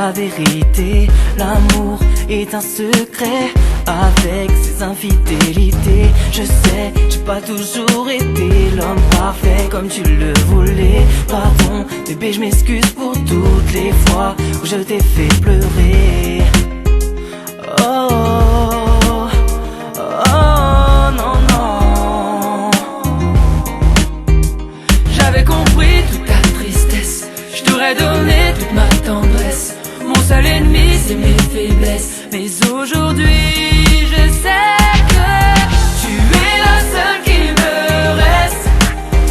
la vérité. L'amour est un secret avec ses infidélités. Je sais, j'ai pas toujours été l'homme parfait comme tu le voulais. Pardon, bébé, je m'excuse pour toutes les fois où je t'ai fait pleurer. Oh, oh, oh, non, non. J'avais compris toute ta tristesse, je t'aurais donné toute ma tendresse. Mon seul ennemi, c'est mes faiblesses. Mais aujourd'hui, je sais que tu es la seule qui me reste.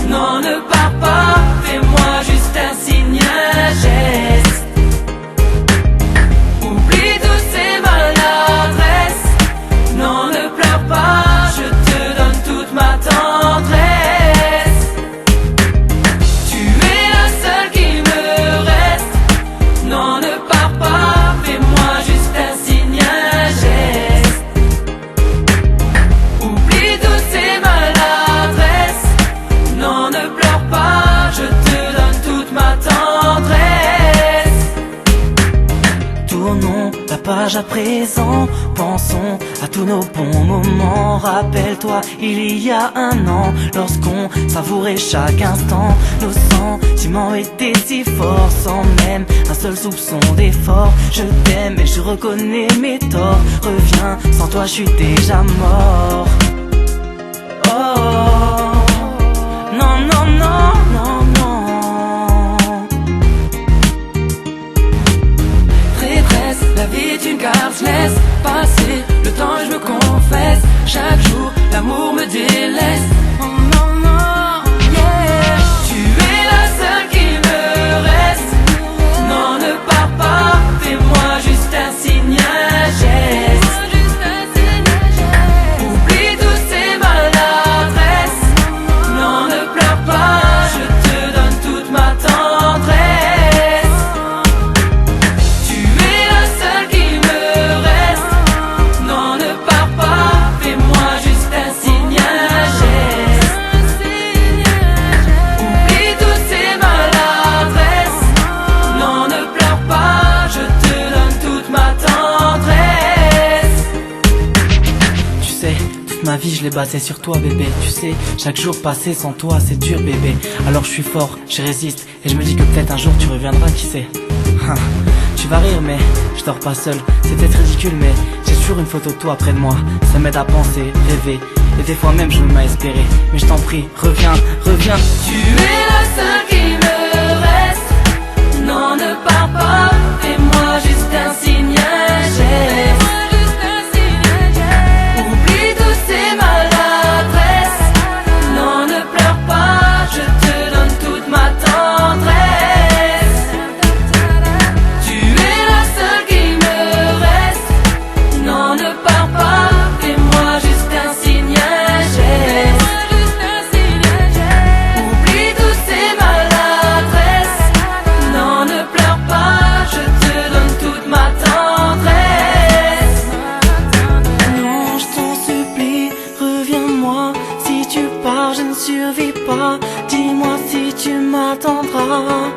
Non, ne pars pas, fais-moi juste un signe, un geste. Oublie tous ces maladresses. Non, ne pleure pas, je te donne toute ma tendresse. Tu es la seule qui me reste. Non, ne pars pas, fais-moi juste un signe, un geste. Oublie toutes ces maladresses. Non, ne pleure pas, je te donne toute ma tendresse. Tournons la page à présent, pensons à tous nos bons moments. Rappelle-toi, il y a un an, lorsqu'on savourait chaque instant. Nos sentiments étaient si forts, sans même un seul soupçon d'effort. Je t'aime et je reconnais mes torts. Reviens, sans toi je suis déjà mort. Oh, non, non, non, non, non. Traîtresse, la vie est une carte, je laisse passer le temps et je me confesse. Chaque jour, l'amour me délaisse. Oh non, non, yeah. Tu es la seule qui me reste. Non, ne pars pas, fais-moi juste un signe, un geste. Oublie tous ces maladresses. Non, ne pleure pas, je te donne toute ma tendresse. Tu es la seule qui me reste. Non, ne pars pas, fais-moi juste un signe, un geste. Oublie toutes ces maladresses. Non, ne pleure pas, je te donne toute ma tendresse. Tu sais, toute ma vie je l'ai basée sur toi bébé. Tu sais, chaque jour passé sans toi c'est dur bébé. Alors je suis fort, je résiste et je me dis que peut-être un jour tu reviendras, qui sait. Tu vas rire mais je dors pas seul. C'est peut-être ridicule mais j'ai toujours une photo de toi près de moi. Ça m'aide à penser, rêver et des fois même je me mets à espérer. Mais je t'en prie, reviens, reviens. Tu es la seule qui me reste. Non, ne pars pas, fais-moi juste un signe, un geste. Oublie tous ces maladresses. Non, ne pleure pas, je te donne toute ma tendresse. Tu es la seule qui me reste. Non, ne pars pas, fais-moi juste un signe, un geste. Oublie tous ces maladresses. Non, ne pleure pas, je te donne toute ma tendresse. Non, je t'en supplie, reviens-moi. Si tu pars, je ne survis pas. Dis-moi si tu m'attendras.